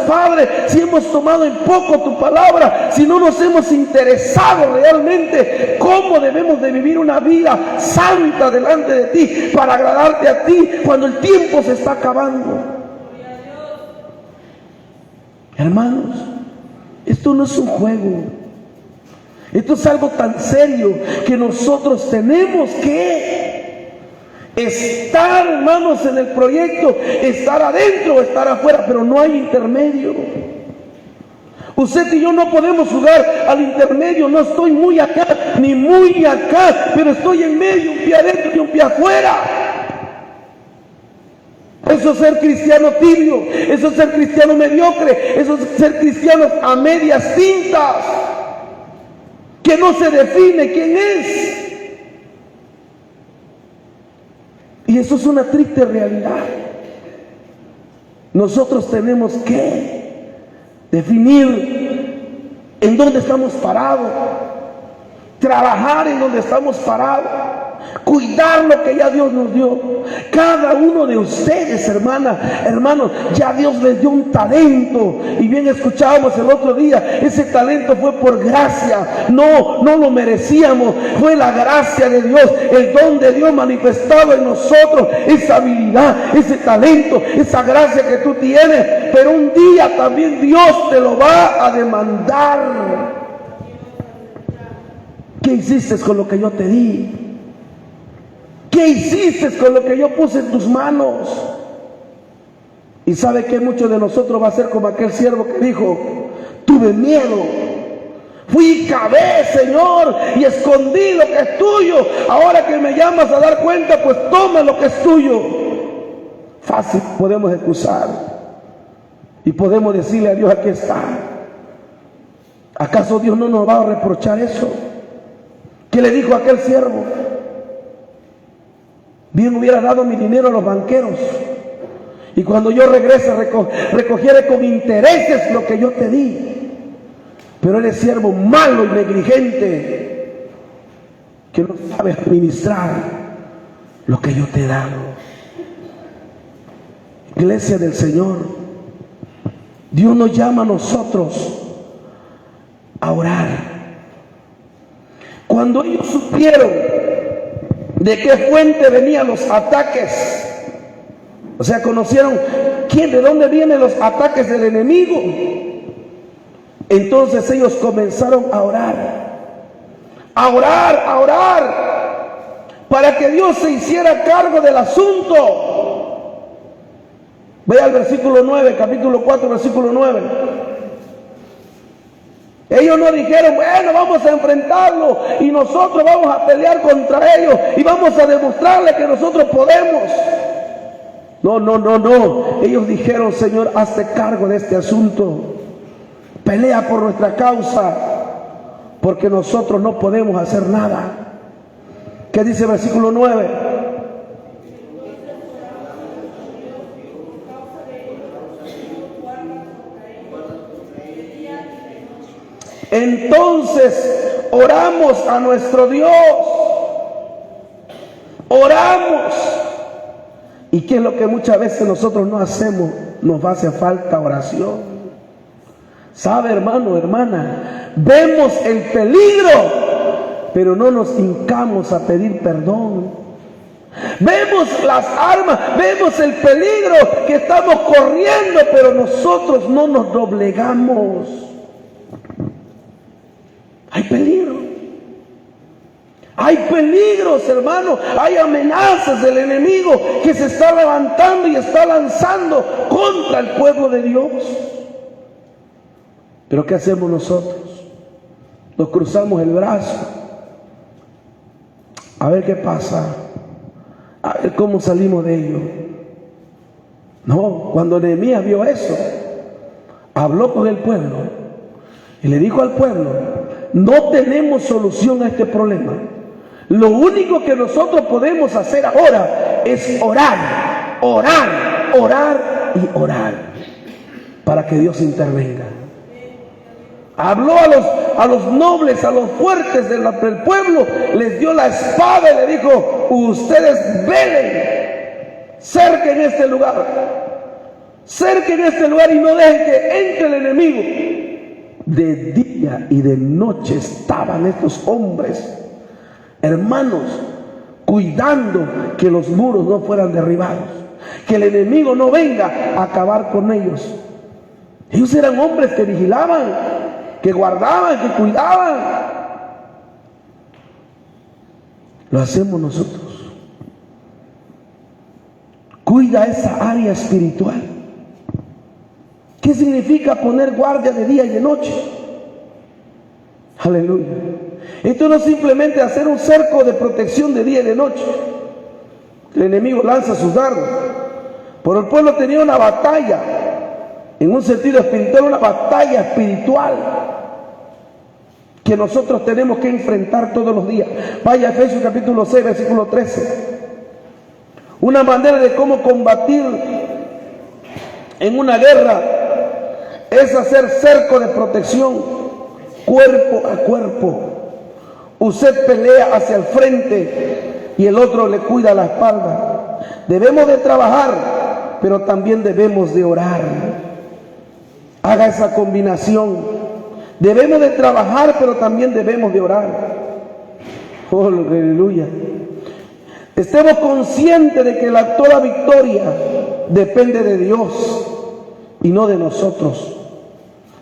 Padre, si hemos tomado en poco tu palabra, si no nos hemos interesado realmente cómo debemos de vivir una vida santa delante de ti, para agradarte a ti cuando el tiempo se está acabando. Hermanos, esto no es un juego. Esto es algo tan serio que nosotros tenemos que estar, hermanos, en el proyecto, estar adentro o estar afuera, pero no hay intermedio. Usted y yo no podemos jugar al intermedio. No estoy muy acá ni muy acá, pero estoy en medio, un pie adentro y un pie afuera. Eso es ser cristiano tibio, eso es ser cristiano mediocre, eso es ser cristiano a medias tintas, que no se define quién es. Y eso es una triste realidad. Nosotros tenemos que definir en dónde estamos parados, trabajar en donde estamos parados, cuidar lo que ya Dios nos dio. Cada uno de ustedes, hermanos, ya Dios les dio un talento. Y bien escuchábamos el otro día, ese talento fue por gracia. No lo merecíamos, fue la gracia de Dios, el don de Dios manifestado en nosotros, esa habilidad, ese talento, esa gracia que tú tienes. Pero un día también Dios te lo va a demandar. ¿Qué hiciste con lo que yo te di? ¿Qué hiciste con lo que yo puse en tus manos? Y sabe que muchos de nosotros va a ser como aquel siervo que dijo: tuve miedo, fui y cavé, Señor, y escondí lo que es tuyo. Ahora que me llamas a dar cuenta, pues toma lo que es tuyo. Fácil podemos excusar y podemos decirle a Dios: aquí está. ¿Acaso Dios no nos va a reprochar eso? ¿Qué le dijo a aquel siervo? Bien hubiera dado mi dinero a los banqueros, y cuando yo regrese recogiere con intereses lo que yo te di. Pero eres siervo malo y negligente, que no sabes administrar lo que yo te he dado. Iglesia del Señor, Dios nos llama a nosotros a orar. Cuando ellos supieron de qué fuente venían los ataques, o sea, conocieron de dónde vienen los ataques del enemigo, entonces ellos comenzaron a orar, para que Dios se hiciera cargo del asunto. Ve al versículo 9, capítulo 4, versículo 9. Ellos no dijeron: bueno, vamos a enfrentarlo y nosotros vamos a pelear contra ellos y vamos a demostrarle que nosotros podemos. No. Ellos dijeron: Señor, hazte cargo de este asunto. Pelea por nuestra causa, porque nosotros no podemos hacer nada. ¿Qué dice el versículo 9? Entonces oramos a nuestro Dios, oramos, ¿Y qué es lo que muchas veces nosotros no hacemos? Nos hace falta oración. ¿Sabe, hermano, hermana? Vemos el peligro, pero no nos hincamos a pedir perdón. Vemos las armas, vemos el peligro que estamos corriendo, pero nosotros no nos doblegamos. Hay peligro. Hay peligros, hermano. Hay amenazas del enemigo que se está levantando y está lanzando contra el pueblo de Dios. Pero ¿qué hacemos nosotros? Nos cruzamos el brazo. A ver qué pasa. A ver cómo salimos de ello. No, cuando Nehemías vio eso, habló con el pueblo y le dijo al pueblo: no tenemos solución a este problema. Lo único que nosotros podemos hacer ahora es orar, orar, orar y orar para que Dios intervenga. Habló a los nobles, a los fuertes del pueblo, les dio la espada y le dijo: ustedes velen, cerquen este lugar y no dejen que entre el enemigo. De día y de noche estaban estos hombres, hermanos, cuidando que los muros no fueran derribados, que el enemigo no venga a acabar con ellos. Ellos eran hombres que vigilaban, que guardaban, que cuidaban. Lo hacemos nosotros. Cuida esa área espiritual. ¿Qué significa poner guardia de día y de noche? Aleluya. Esto no es simplemente hacer un cerco de protección de día y de noche. El enemigo lanza sus dardos. Pero el pueblo tenía una batalla, en un sentido espiritual, una batalla espiritual que nosotros tenemos que enfrentar todos los días. Vaya a Efesios capítulo 6, versículo 13. Una manera de cómo combatir en una guerra es hacer cerco de protección, cuerpo a cuerpo. Usted pelea hacia el frente y el otro le cuida la espalda. Debemos de trabajar, pero también debemos de orar. Haga esa combinación. Debemos de trabajar, pero también debemos de orar. Oh, aleluya. Estemos conscientes de que toda victoria depende de Dios y no de nosotros.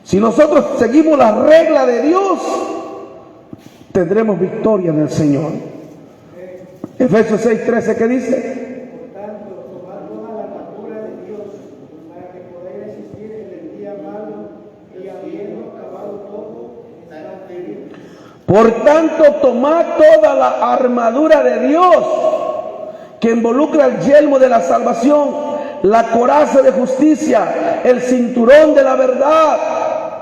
Si nosotros seguimos la regla de Dios, tendremos victoria en el Señor. Efesios 6:13, ¿qué dice? Por tanto, tomad toda la armadura de Dios, para que podáis resistir en el día malo, y habiendo acabado todo, estar firmes. Por tanto, tomad toda la armadura de Dios, que involucra el yelmo de la salvación, la coraza de justicia, el cinturón de la verdad,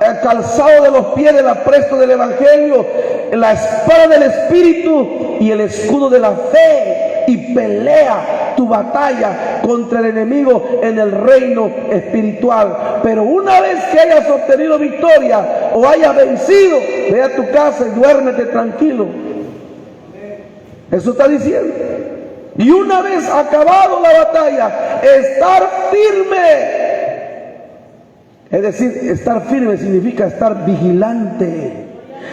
el calzado de los pies del apresto del evangelio, la espada del espíritu y el escudo de la fe, y pelea tu batalla contra el enemigo en el reino espiritual. Pero una vez que hayas obtenido victoria o hayas vencido, ve a tu casa y duérmete tranquilo. Eso está diciendo. Y una vez acabado la batalla, estar firme. Es decir, estar firme significa estar vigilante,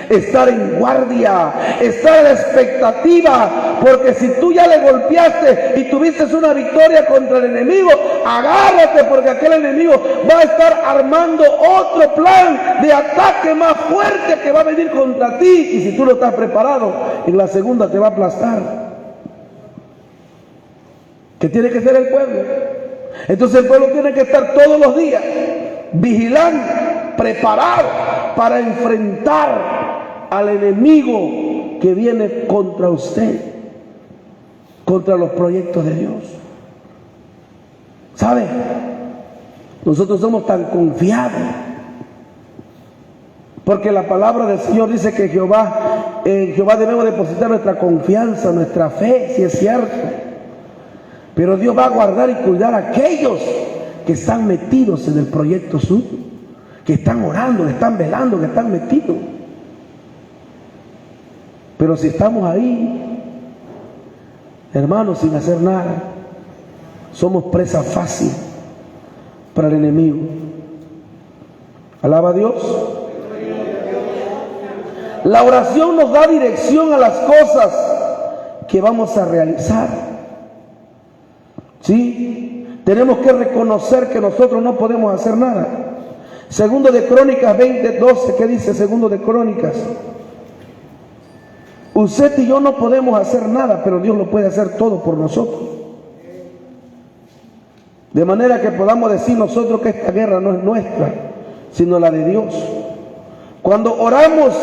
estar en guardia, estar a la expectativa, porque si tú ya le golpeaste y tuviste una victoria contra el enemigo, agárrate, porque aquel enemigo va a estar armando otro plan de ataque más fuerte que va a venir contra ti, y si tú no estás preparado, en la segunda te va a aplastar. ¿Qué tiene que ser el pueblo? Entonces el pueblo tiene que estar todos los días vigilando, preparado para enfrentar al enemigo que viene contra usted, contra los proyectos de Dios. ¿Sabe? Nosotros somos tan confiados porque la palabra del Señor dice que en Jehová debemos depositar nuestra confianza, nuestra fe, si es cierto. Pero Dios va a guardar y cuidar a aquellos que están metidos en el proyecto suyo, que están orando, que están velando, que están metidos. Pero si estamos ahí, hermanos, sin hacer nada, somos presa fácil para el enemigo. Alaba a Dios. La oración nos da dirección a las cosas que vamos a realizar. ¿Sí? Tenemos que reconocer que nosotros no podemos hacer nada. Segundo de Crónicas 20:12, ¿qué dice Segundo de Crónicas? Usted y yo no podemos hacer nada, pero Dios lo puede hacer todo por nosotros. De manera que podamos decir nosotros que esta guerra no es nuestra, sino la de Dios. Cuando oramos,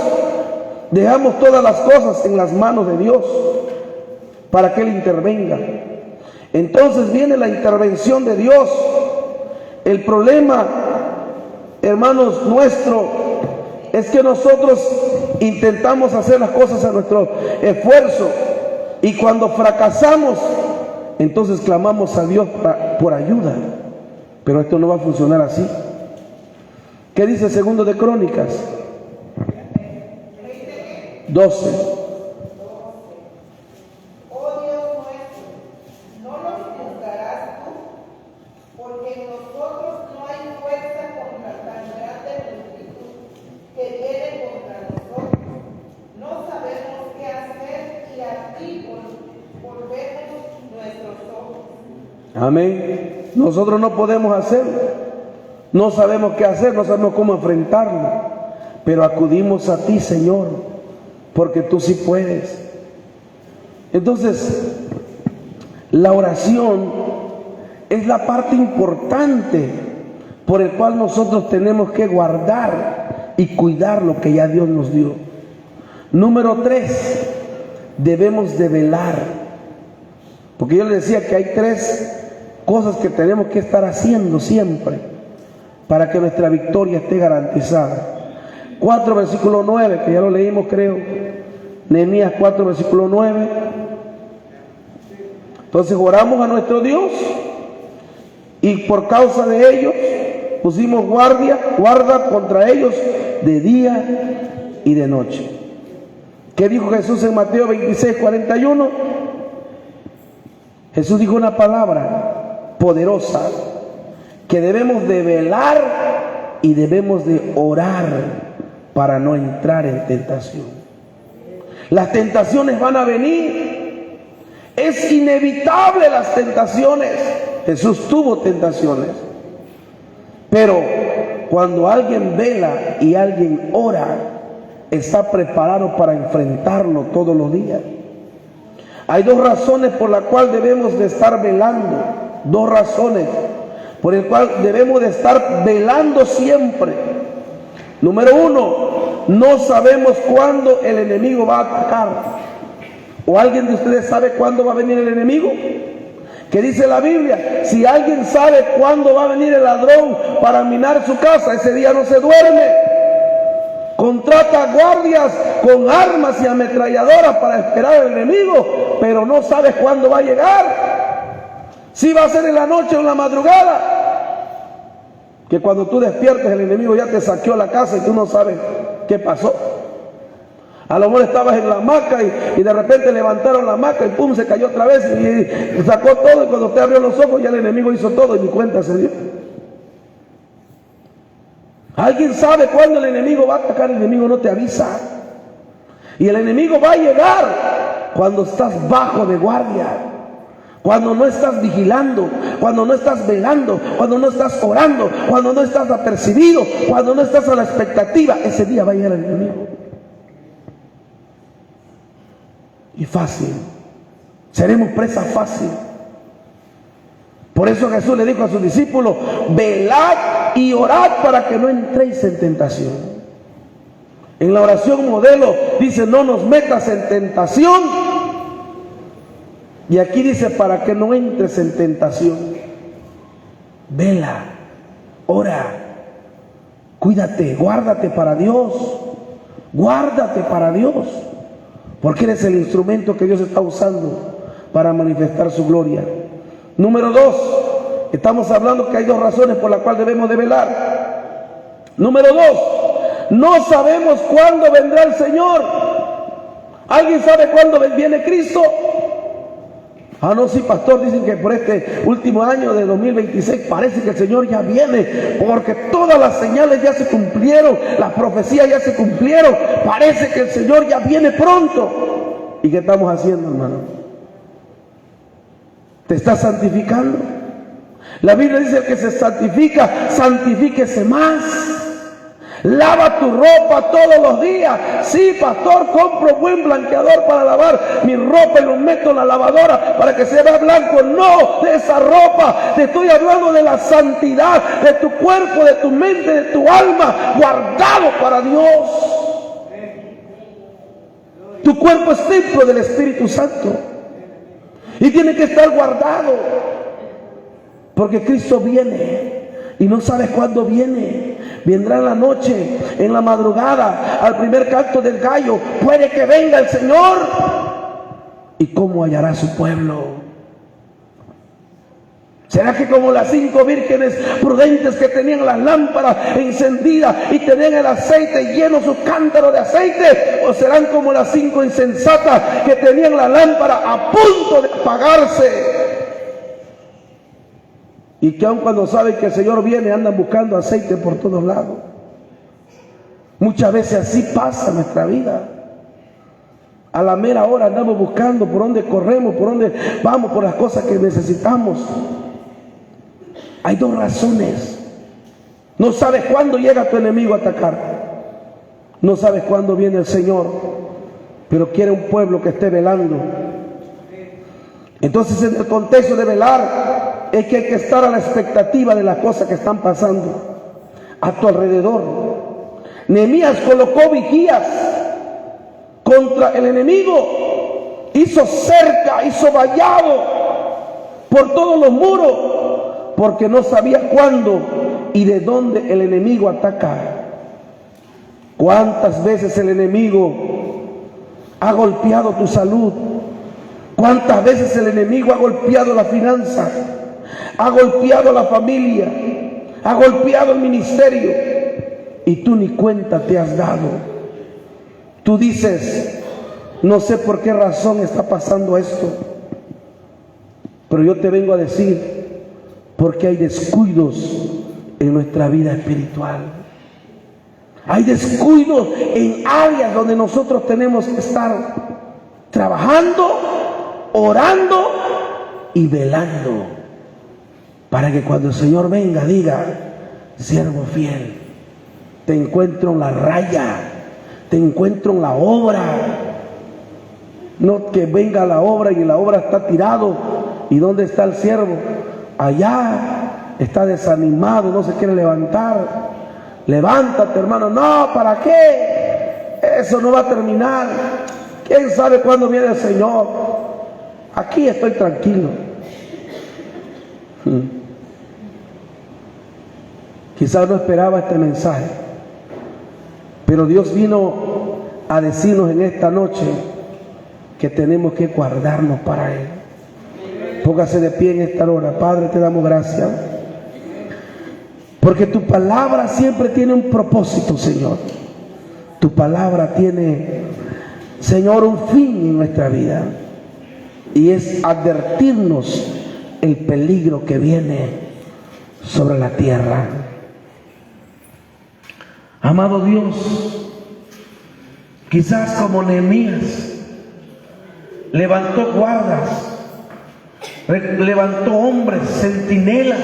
dejamos todas las cosas en las manos de Dios para que Él intervenga. Entonces viene la intervención de Dios. El problema, hermanos, nuestro es que nosotros intentamos hacer las cosas a nuestro esfuerzo, y cuando fracasamos, entonces clamamos a Dios por ayuda. Pero esto no va a funcionar así. ¿Qué dice Segundo de Crónicas 12? Oh Dios nuestro, no nos juzgarás tú, porque en nosotros no hay fuerza contra tan grande multitud que viene contra nosotros. No sabemos qué hacer, y a ti volvemos nuestros ojos. Amén. Nosotros no podemos hacerlo, no sabemos qué hacer, no sabemos cómo enfrentarlo, pero acudimos a ti, Señor, porque tú sí puedes. Entonces, la oración es la parte importante por el cual nosotros tenemos que guardar y cuidar lo que ya Dios nos dio. Número 3, debemos de velar, porque yo les decía que hay 3 cosas que tenemos que estar haciendo siempre para que nuestra victoria esté garantizada. 4 versículo 9, que ya lo leímos, creo. Nehemías 4 versículo 9. Entonces oramos a nuestro Dios, y por causa de ellos pusimos guarda contra ellos de día y de noche. ¿Qué dijo Jesús en Mateo 26:41? Jesús dijo una palabra poderosa, que debemos de velar y debemos de orar para no entrar en tentación. Las tentaciones van a venir, es inevitable las tentaciones. Jesús tuvo tentaciones, pero cuando alguien vela y alguien ora, está preparado para enfrentarlo todos los días. Hay 2 razones por las cuales debemos de estar velando, 2 razones por el cual debemos de estar velando siempre. Número 1, no sabemos cuándo el enemigo va a atacar. ¿O alguien de ustedes sabe cuándo va a venir el enemigo? ¿Qué dice la Biblia? Si alguien sabe cuándo va a venir el ladrón para minar su casa, ese día no se duerme. Contrata guardias con armas y ametralladoras para esperar al enemigo, pero no sabes cuándo va a llegar. Si va a ser en la noche o en la madrugada, que cuando tú despiertes el enemigo ya te saqueó la casa y tú no sabes qué pasó. A lo mejor estabas en la hamaca y de repente levantaron la hamaca y pum, se cayó otra vez y sacó todo, y cuando usted abrió los ojos ya el enemigo hizo todo y ni cuenta se dio. ¿Alguien sabe cuándo el enemigo va a atacar? El enemigo no te avisa. Y el enemigo va a llegar cuando estás bajo de guardia, cuando no estás vigilando, cuando no estás velando, cuando no estás orando, cuando no estás apercibido, cuando no estás a la expectativa. Ese día va a llegar el enemigo. Y fácil, seremos presa fácil. Por eso Jesús le dijo a sus discípulos: velad y orad para que no entréis en tentación. En la oración modelo dice: no nos metas en tentación. Y aquí dice: para que no entres en tentación. Vela, ora, cuídate, guárdate para Dios. Guárdate para Dios, porque eres el instrumento que Dios está usando para manifestar su gloria. Número 2, estamos hablando que hay 2 razones por las cuales debemos de velar. Número 2, no sabemos cuándo vendrá el Señor. ¿Alguien sabe cuándo viene Cristo? Ah, no, sí, pastor, dicen que por este último año de 2026 parece que el Señor ya viene, porque todas las señales ya se cumplieron, las profecías ya se cumplieron, parece que el Señor ya viene pronto. ¿Y qué estamos haciendo, hermano? ¿Te estás santificando? La Biblia dice que se santifica, santifíquese más. Lava tu ropa todos los días. Sí, pastor, compro buen blanqueador para lavar mi ropa y lo meto en la lavadora para que se vea blanco. No, de esa ropa. Te estoy hablando de la santidad de tu cuerpo, de tu mente, de tu alma, guardado para Dios. Tu cuerpo es templo del Espíritu Santo y tiene que estar guardado, porque Cristo viene y no sabes cuándo viene. Vendrá en la noche, en la madrugada, al primer canto del gallo. Puede que venga el Señor. ¿Y cómo hallará su pueblo? ¿Será que como las 5 vírgenes prudentes que tenían las lámparas encendidas y tenían el aceite lleno sus cántaros de aceite? ¿O serán como las 5 insensatas que tenían la lámpara a punto de apagarse? Y que aun cuando saben que el Señor viene, andan buscando aceite por todos lados. Muchas veces así pasa nuestra vida. A la mera hora andamos buscando por dónde corremos, por dónde vamos, por las cosas que necesitamos. Hay 2 razones. No sabes cuándo llega tu enemigo a atacar. No sabes cuándo viene el Señor, pero quiere un pueblo que esté velando. Entonces, en el contexto de velar, es que hay que estar a la expectativa de las cosas que están pasando a tu alrededor. Nehemías colocó vigías contra el enemigo, hizo cerca, hizo vallado por todos los muros, porque no sabía cuándo y de dónde el enemigo ataca. ¿Cuántas veces el enemigo ha golpeado tu salud? ¿Cuántas veces el enemigo ha golpeado la finanza? Ha golpeado la familia, ha golpeado el ministerio, y tú ni cuenta te has dado. Tú dices, no sé por qué razón está pasando esto, pero yo te vengo a decir, porque hay descuidos en nuestra vida espiritual. Hay descuidos en áreas donde nosotros tenemos que estar trabajando, orando y velando, para que cuando el Señor venga diga, siervo fiel, te encuentro en la raya, te encuentro en la obra. No que venga la obra y la obra está tirado. ¿Y dónde está el siervo? Allá está desanimado, no se quiere levantar. Levántate, hermano. No, ¿para qué? Eso no va a terminar. ¿Quién sabe cuándo viene el Señor? Aquí estoy tranquilo. Quizás no esperaba este mensaje, pero Dios vino a decirnos en esta noche que tenemos que guardarnos para Él. Póngase de pie en esta hora. Padre, te damos gracias, porque tu palabra siempre tiene un propósito, Señor. Tu palabra tiene, Señor, un fin en nuestra vida, y es advertirnos el peligro que viene sobre la tierra. Amado Dios, quizás como Nehemías levantó guardas, levantó hombres, centinelas,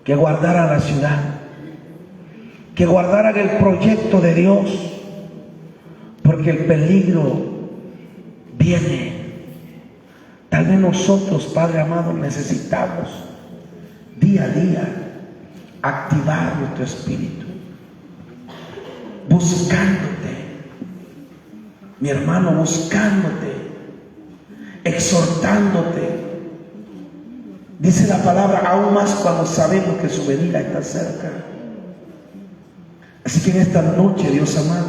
que guardaran la ciudad, que guardaran el proyecto de Dios, porque el peligro viene. Tal vez nosotros, Padre amado, necesitamos día a día activar nuestro espíritu, buscándote, mi hermano, buscándote, exhortándote. Dice la palabra, aún más cuando sabemos que su venida está cerca. Así que en esta noche, Dios amado,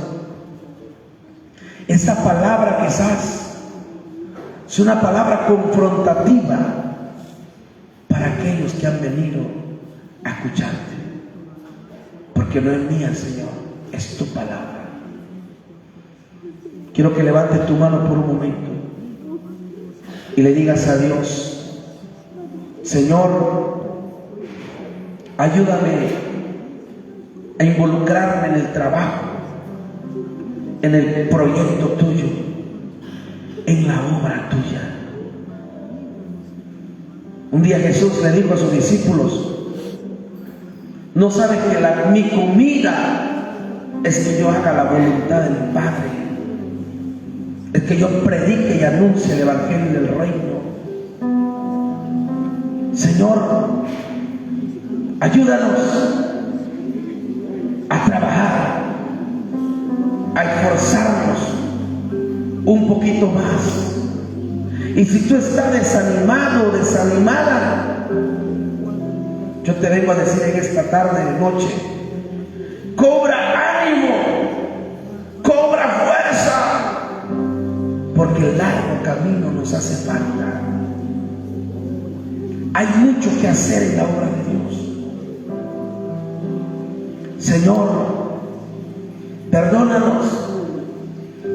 esta palabra quizás es una palabra confrontativa para aquellos que han venido a escucharte, porque no es mía, Señor, es tu palabra. Quiero que levantes tu mano por un momento y le digas a Dios: Señor, ayúdame a involucrarme en el trabajo, en el proyecto tuyo, en la obra tuya. Un día Jesús le dijo a sus discípulos: ¿no saben que mi comida es que yo haga la voluntad del Padre? Es que yo predique y anuncie el Evangelio del Reino. Señor, ayúdanos a trabajar, a esforzarnos un poquito más. Y si tú estás desanimado o desanimada, yo te vengo a decir en esta tarde de noche: cobra ánimo, cobra fuerza, porque el largo camino nos hace falta. Hay mucho que hacer en la obra de Dios. Señor, perdónanos.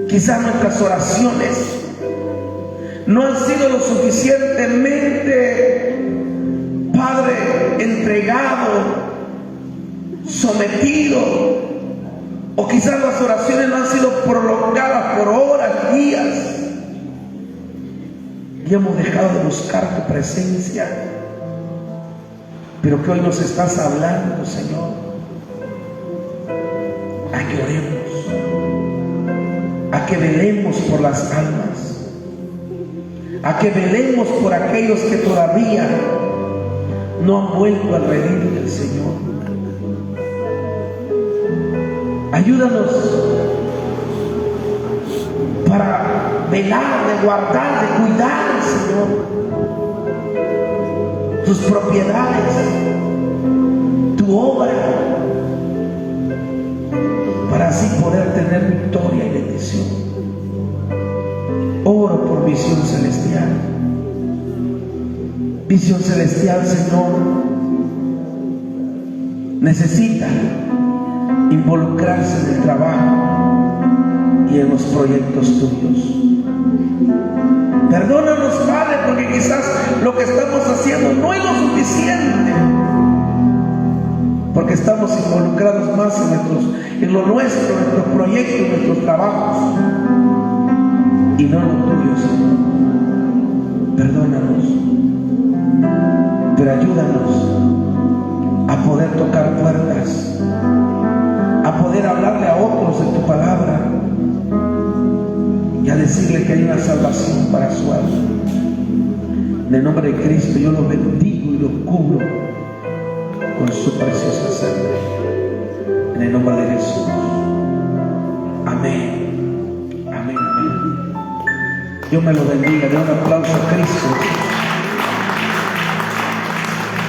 Quizás nuestras oraciones no han sido lo suficientemente, Padre, entregado, sometido, o quizás las oraciones no han sido prolongadas por horas, días, y hemos dejado de buscar tu presencia. Pero que hoy nos estás hablando, Señor, a que oremos, a que velemos por las almas, a que velemos por aquellos que todavía no han vuelto al redil del Señor. Ayúdanos para velar, de guardar, de cuidar, Señor, tus propiedades, tu obra, para así poder tener victoria y bendición. Oro por visión celestial. Visión celestial, Señor, necesita involucrarse en el trabajo y en los proyectos tuyos. Perdónanos, Padre, porque quizás lo que estamos haciendo no es lo suficiente, porque estamos involucrados más en lo nuestro, en nuestros proyectos, en nuestros trabajos, y no en lo tuyo, Señor. Perdónanos, pero ayúdanos a poder tocar puertas, a poder hablarle a otros de tu palabra y a decirle que hay una salvación para su alma. En el nombre de Cristo yo lo bendigo y lo cubro con su preciosa sangre. En el nombre de Jesús. Amén. Amén. Amén. Dios me lo bendiga. De un aplauso a Cristo.